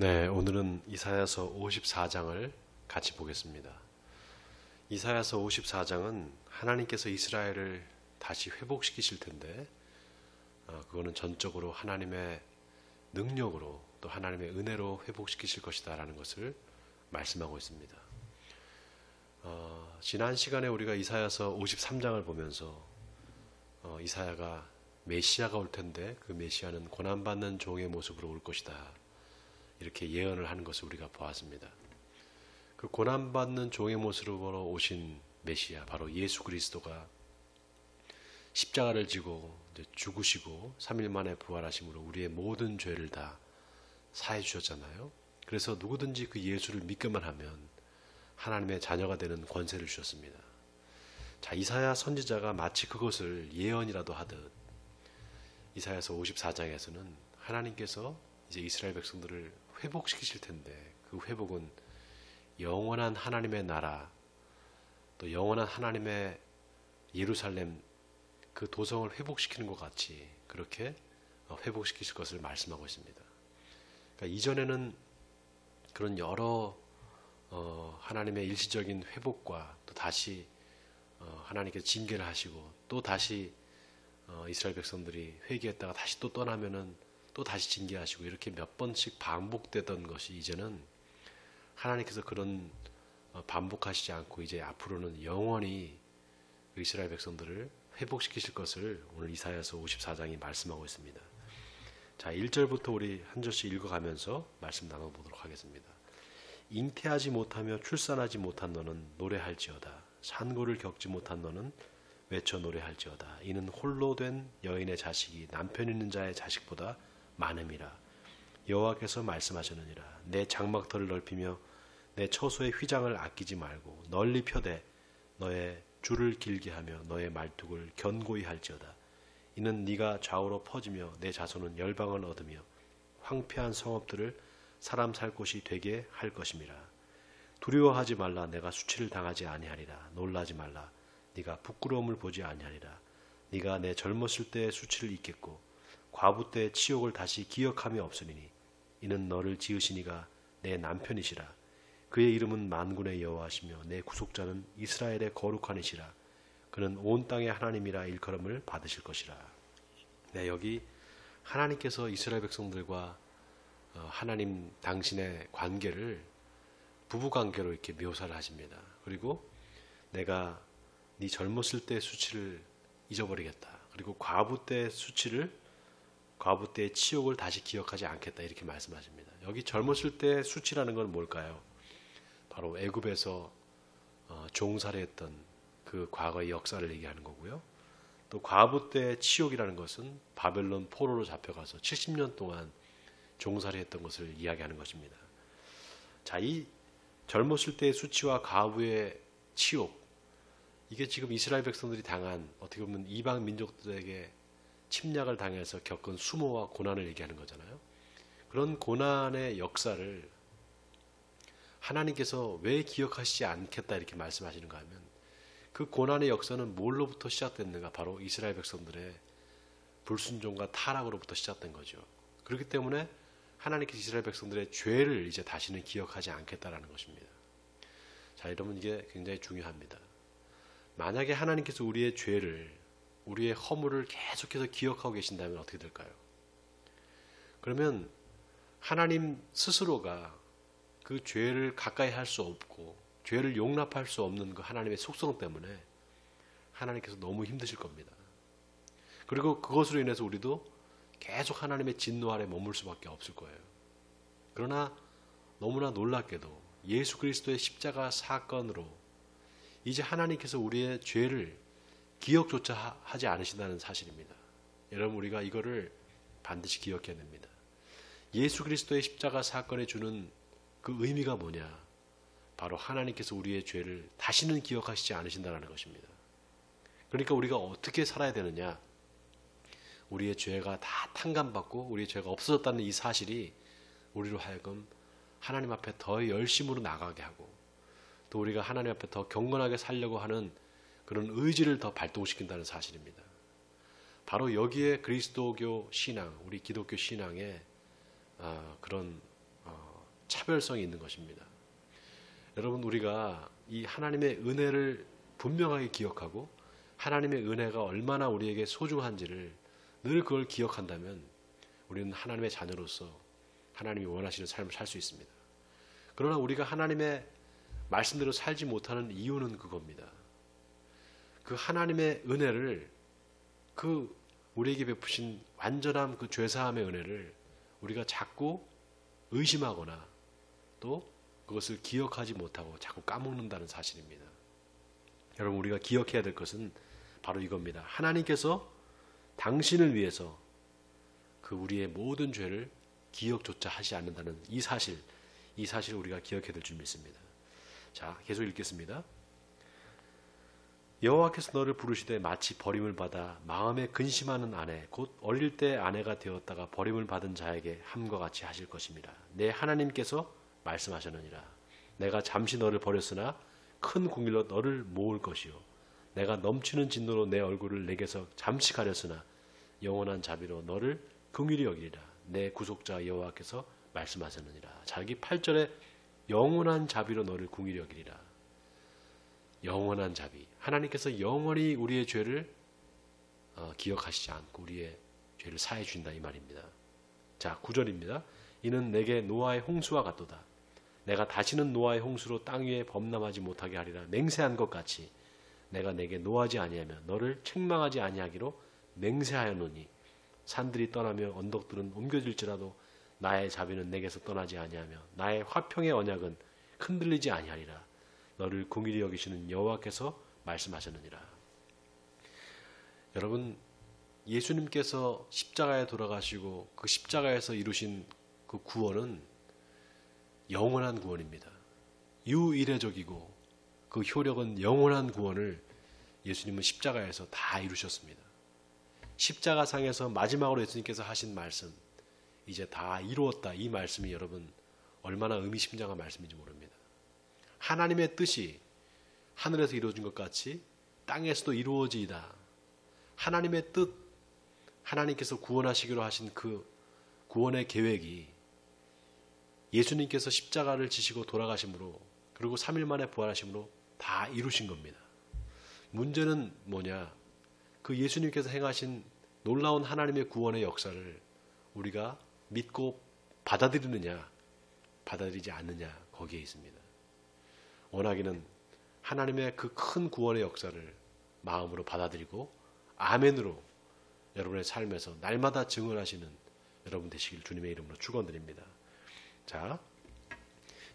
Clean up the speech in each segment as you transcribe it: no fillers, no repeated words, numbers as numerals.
네, 오늘은 이사야서 54장을 같이 보겠습니다. 이사야서 54장은 하나님께서 이스라엘을 다시 회복시키실 텐데, 그거는 전적으로 하나님의 능력으로 또 하나님의 은혜로 회복시키실 것이다 라는 것을 말씀하고 있습니다. 지난 시간에 우리가 이사야서 53장을 보면서 이사야가 메시아가 올 텐데 그 메시아는 고난받는 종의 모습으로 올 것이다, 이렇게 예언을 하는 것을 우리가 보았습니다. 그 고난받는 종의 모습으로 오신 메시아, 바로 예수 그리스도가 십자가를 지고 이제 죽으시고 3일 만에 부활하심으로 우리의 모든 죄를 다 사해 주셨잖아요. 그래서 누구든지 그 예수를 믿기만 하면 하나님의 자녀가 되는 권세를 주셨습니다. 자, 이사야 선지자가 마치 그것을 예언이라도 하듯 이사야서 54장에서는 하나님께서 이제 이스라엘 백성들을 회복시키실 텐데, 그 회복은 영원한 하나님의 나라, 또 영원한 하나님의 예루살렘, 그 도성을 회복시키는 것 같이 그렇게 회복시키실 것을 말씀하고 있습니다. 그러니까 이전에는 그런 여러 하나님의 일시적인 회복과 또 다시 하나님께서 징계를 하시고 또 다시 이스라엘 백성들이 회개했다가 다시 또 떠나면은 또 다시 징계하시고 이렇게 몇 번씩 반복되던 것이 이제는 하나님께서 그런 반복하시지 않고 이제 앞으로는 영원히 이스라엘 백성들을 회복시키실 것을 오늘 이사야서 54장이 말씀하고 있습니다. 자, 1절부터 우리 한 절씩 읽어가면서 말씀 나눠보도록 하겠습니다. 잉태하지 못하며 출산하지 못한 너는 노래할지어다. 산고를 겪지 못한 너는 외쳐 노래할지어다. 이는 홀로 된 여인의 자식이 남편 있는 자의 자식보다 많음이라. 여호와께서 말씀하셨느니라. 내 장막터를 넓히며 내 처소의 휘장을 아끼지 말고 널리 펴되 너의 줄을 길게 하며 너의 말뚝을 견고히 할지어다. 이는 네가 좌우로 퍼지며 내 자손은 열방을 얻으며 황폐한 성읍들을 사람 살 곳이 되게 할 것임이라. 두려워하지 말라. 내가 수치를 당하지 아니하리라. 놀라지 말라. 네가 부끄러움을 보지 아니하리라. 네가 내 젊었을 때의 수치를 잊겠고 과부 때의 치욕을 다시 기억함이 없으리니 이는 너를 지으신 이가 내 남편이시라. 그의 이름은 만군의 여호와시며 내 구속자는 이스라엘의 거룩한 이시라. 그는 온 땅의 하나님이라 일컬음을 받으실 것이라. 네, 여기 하나님께서 이스라엘 백성들과 하나님 당신의 관계를 부부관계로 이렇게 묘사를 하십니다. 그리고 내가 네 젊었을 때의 수치를 잊어버리겠다. 그리고 과부 때의 치욕을 다시 기억하지 않겠다, 이렇게 말씀하십니다. 여기 젊었을 때의 수치라는 건 뭘까요? 바로 애굽에서 종살이했던 그 과거의 역사를 얘기하는 거고요. 또 과부 때의 치욕이라는 것은 바벨론 포로로 잡혀가서 70년 동안 종살이했던 것을 이야기하는 것입니다. 자, 이 젊었을 때의 수치와 과부의 치욕, 이게 지금 이스라엘 백성들이 당한, 어떻게 보면 이방 민족들에게 침략을 당해서 겪은 수모와 고난을 얘기하는 거잖아요. 그런 고난의 역사를 하나님께서 왜 기억하시지 않겠다 이렇게 말씀하시는가 하면, 그 고난의 역사는 뭘로부터 시작됐는가? 바로 이스라엘 백성들의 불순종과 타락으로부터 시작된 거죠. 그렇기 때문에 하나님께서 이스라엘 백성들의 죄를 이제 다시는 기억하지 않겠다라는 것입니다. 자, 여러분, 이게 굉장히 중요합니다. 만약에 하나님께서 우리의 죄를, 우리의 허물을 계속해서 기억하고 계신다면 어떻게 될까요? 그러면 하나님 스스로가 그 죄를 가까이 할 수 없고 죄를 용납할 수 없는 그 하나님의 속성 때문에 하나님께서 너무 힘드실 겁니다. 그리고 그것으로 인해서 우리도 계속 하나님의 진노 아래 머물 수밖에 없을 거예요. 그러나 너무나 놀랍게도 예수 그리스도의 십자가 사건으로 이제 하나님께서 우리의 죄를 기억조차 하지 않으신다는 사실입니다. 여러분, 우리가 이거를 반드시 기억해야 됩니다. 예수 그리스도의 십자가 사건에 주는 그 의미가 뭐냐? 바로 하나님께서 우리의 죄를 다시는 기억하시지 않으신다는 것입니다. 그러니까 우리가 어떻게 살아야 되느냐? 우리의 죄가 다 탕감받고 우리의 죄가 없어졌다는 이 사실이 우리로 하여금 하나님 앞에 더 열심으로 나가게 하고, 또 우리가 하나님 앞에 더 경건하게 살려고 하는 그런 의지를 더 발동시킨다는 사실입니다. 바로 여기에 그리스도교 신앙, 우리 기독교 신앙의 그런 차별성이 있는 것입니다. 여러분, 우리가 이 하나님의 은혜를 분명하게 기억하고 하나님의 은혜가 얼마나 우리에게 소중한지를 늘 그걸 기억한다면 우리는 하나님의 자녀로서 하나님이 원하시는 삶을 살 수 있습니다. 그러나 우리가 하나님의 말씀대로 살지 못하는 이유는 그겁니다. 그 하나님의 은혜를, 그 우리에게 베푸신 완전한 그 죄사함의 은혜를 우리가 자꾸 의심하거나 또 그것을 기억하지 못하고 자꾸 까먹는다는 사실입니다. 여러분, 우리가 기억해야 될 것은 바로 이겁니다. 하나님께서 당신을 위해서 그 우리의 모든 죄를 기억조차 하지 않는다는 이 사실을 우리가 기억해야 될 줄 믿습니다. 자, 계속 읽겠습니다. 여호와께서 너를 부르시되 마치 버림을 받아 마음에 근심하는 아내 곧 어릴 때 아내가 되었다가 버림을 받은 자에게 함과 같이 하실 것입니다. 내 하나님께서 말씀하셨느니라. 내가 잠시 너를 버렸으나 큰 공일로 너를 모을 것이요 내가 넘치는 진노로 내 얼굴을 내게서 잠시 가렸으나 영원한 자비로 너를 긍휼히 여기리라. 내 구속자 여호와께서 말씀하셨느니라. 자, 여기 8절에 영원한 자비로 너를 긍휼히 여기리라. 영원한 자비. 하나님께서 영원히 우리의 죄를 기억하시지 않고 우리의 죄를 사해 주신다 이 말입니다. 자, 9절입니다. 이는 내게 노아의 홍수와 같도다. 내가 다시는 노아의 홍수로 땅 위에 범람하지 못하게 하리라. 맹세한 것 같이 내가 내게 노하지 아니하며 너를 책망하지 아니하기로 맹세하였노니 산들이 떠나며 언덕들은 옮겨질지라도 나의 자비는 내게서 떠나지 아니하며 나의 화평의 언약은 흔들리지 아니하리라. 너를 긍휼히 여기시는 여호와께서 말씀하셨느니라. 여러분, 예수님께서 십자가에 돌아가시고 그 십자가에서 이루신 그 구원은 영원한 구원입니다. 유일해적이고 그 효력은 영원한 구원을 예수님은 십자가에서 다 이루셨습니다. 십자가상에서 마지막으로 예수님께서 하신 말씀, 이제 다 이루었다, 이 말씀이 여러분 얼마나 의미심장한 말씀인지 모릅니다. 하나님의 뜻이 하늘에서 이루어진 것 같이 땅에서도 이루어지이다. 하나님의 뜻, 하나님께서 구원하시기로 하신 그 구원의 계획이 예수님께서 십자가를 지시고 돌아가심으로 그리고 3일 만에 부활하심으로 다 이루신 겁니다. 문제는 뭐냐? 그 예수님께서 행하신 놀라운 하나님의 구원의 역사를 우리가 믿고 받아들이느냐, 받아들이지 않느냐, 거기에 있습니다. 원하기는 하나님의 그 큰 구원의 역사를 마음으로 받아들이고 아멘으로 여러분의 삶에서 날마다 증언하시는 여러분 되시길 주님의 이름으로 축원드립니다. 자,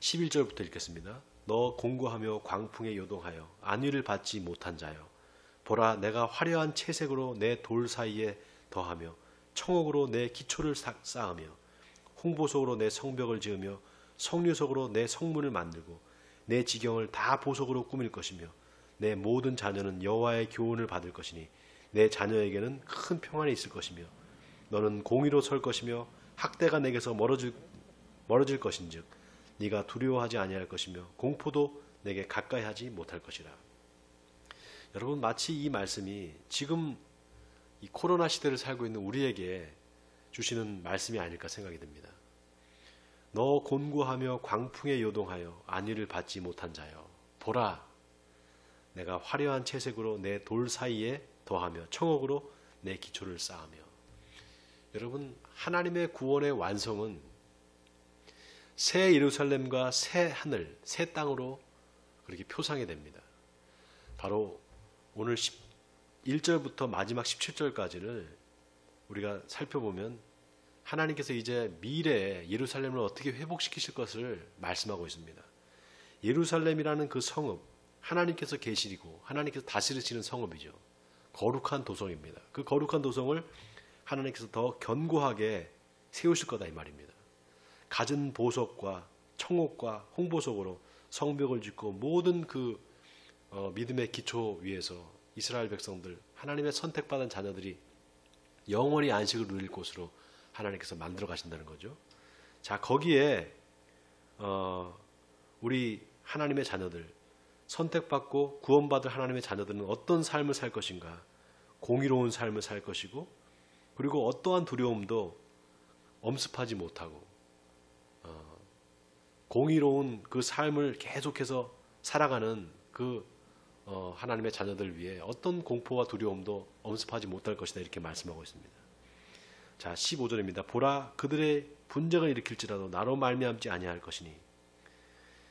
11절부터 읽겠습니다. 너 공고하며 광풍에 요동하여 안위를 받지 못한 자여, 보라 내가 화려한 채색으로 내 돌 사이에 더하며 청옥으로 내 기초를 쌓으며 홍보석으로 내 성벽을 지으며 석류석으로 내 성문을 만들고 내 지경을 다 보석으로 꾸밀 것이며 내 모든 자녀는 여호와의 교훈을 받을 것이니 내 자녀에게는 큰 평안이 있을 것이며 너는 공의로 설 것이며 학대가 내게서 멀어질 것인즉 네가 두려워하지 아니할 것이며 공포도 내게 가까이 하지 못할 것이라. 여러분, 마치 이 말씀이 지금 이 코로나 시대를 살고 있는 우리에게 주시는 말씀이 아닐까 생각이 듭니다. 너 곤고하며 광풍에 요동하여 안위를 받지 못한 자여, 보라 내가 화려한 채색으로 내 돌 사이에 더하며 청옥으로 내 기초를 쌓으며. 여러분, 하나님의 구원의 완성은 새 예루살렘과 새 하늘, 새 땅으로 그렇게 표상이 됩니다. 바로 오늘 1절부터 마지막 17절까지를 우리가 살펴보면 하나님께서 이제 미래에 예루살렘을 어떻게 회복시키실 것을 말씀하고 있습니다. 예루살렘이라는 그 성읍, 하나님께서 계시고 하나님께서 다스리시는 성읍이죠. 거룩한 도성입니다. 그 거룩한 도성을 하나님께서 더 견고하게 세우실 거다 이 말입니다. 갖은 보석과 청옥과 홍보석으로 성벽을 짓고 모든 그 믿음의 기초 위에서 이스라엘 백성들, 하나님의 선택받은 자녀들이 영원히 안식을 누릴 곳으로 하나님께서 만들어 가신다는 거죠. 자, 거기에 우리 하나님의 자녀들, 선택받고 구원받을 하나님의 자녀들은 어떤 삶을 살 것인가? 공의로운 삶을 살 것이고, 그리고 어떠한 두려움도 엄습하지 못하고 공의로운 그 삶을 계속해서 살아가는 그 하나님의 자녀들 위해 어떤 공포와 두려움도 엄습하지 못할 것이다 이렇게 말씀하고 있습니다. 자, 15절입니다. 보라, 그들의 분쟁을 일으킬지라도 나로 말미암지 아니할 것이니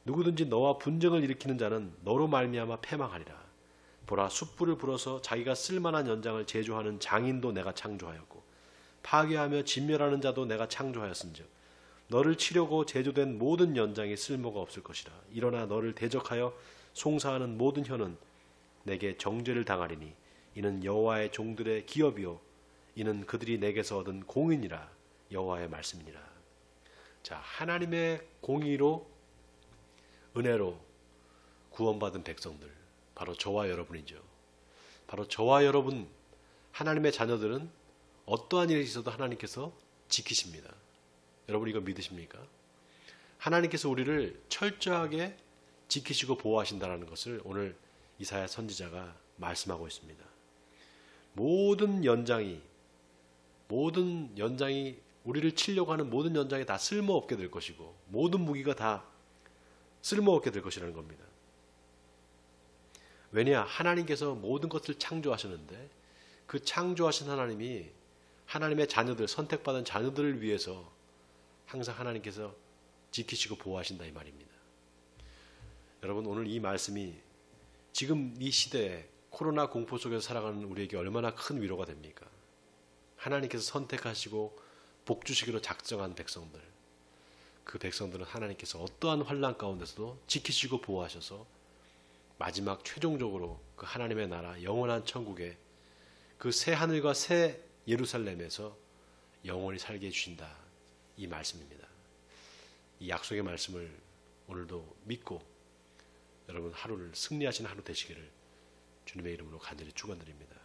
누구든지 너와 분쟁을 일으키는 자는 너로 말미암아 패망하리라. 보라, 숯불을 불어서 자기가 쓸만한 연장을 제조하는 장인도 내가 창조하였고 파괴하며 진멸하는 자도 내가 창조하였은즉 너를 치려고 제조된 모든 연장이 쓸모가 없을 것이라. 일어나 너를 대적하여 송사하는 모든 혀는 내게 정죄를 당하리니 이는 여호와의 종들의 기업이요 이는 그들이 내게서 얻은 공인이라. 여호와의 말씀이니라. 자, 하나님의 공의로 은혜로 구원받은 백성들, 바로 저와 여러분이죠. 바로 저와 여러분 하나님의 자녀들은 어떠한 일이 있어도 하나님께서 지키십니다. 여러분 이거 믿으십니까? 하나님께서 우리를 철저하게 지키시고 보호하신다는 것을 오늘 이사야 선지자가 말씀하고 있습니다. 모든 연장이 우리를 치려고 하는 모든 연장이 다 쓸모없게 될 것이고 모든 무기가 다 쓸모없게 될 것이라는 겁니다. 왜냐? 하나님께서 모든 것을 창조하셨는데 그 창조하신 하나님이 하나님의 자녀들, 선택받은 자녀들을 위해서 항상 하나님께서 지키시고 보호하신다 이 말입니다. 여러분 오늘 이 말씀이 지금 이 시대에 코로나 공포 속에서 살아가는 우리에게 얼마나 큰 위로가 됩니까? 하나님께서 선택하시고 복 주시기로 작정한 백성들, 그 백성들은 하나님께서 어떠한 환난 가운데서도 지키시고 보호하셔서 마지막 최종적으로 그 하나님의 나라 영원한 천국에 그 새 하늘과 새 예루살렘에서 영원히 살게 해주신다 이 말씀입니다. 이 약속의 말씀을 오늘도 믿고 여러분 하루를 승리하신 하루 되시기를 주님의 이름으로 간절히 축원드립니다.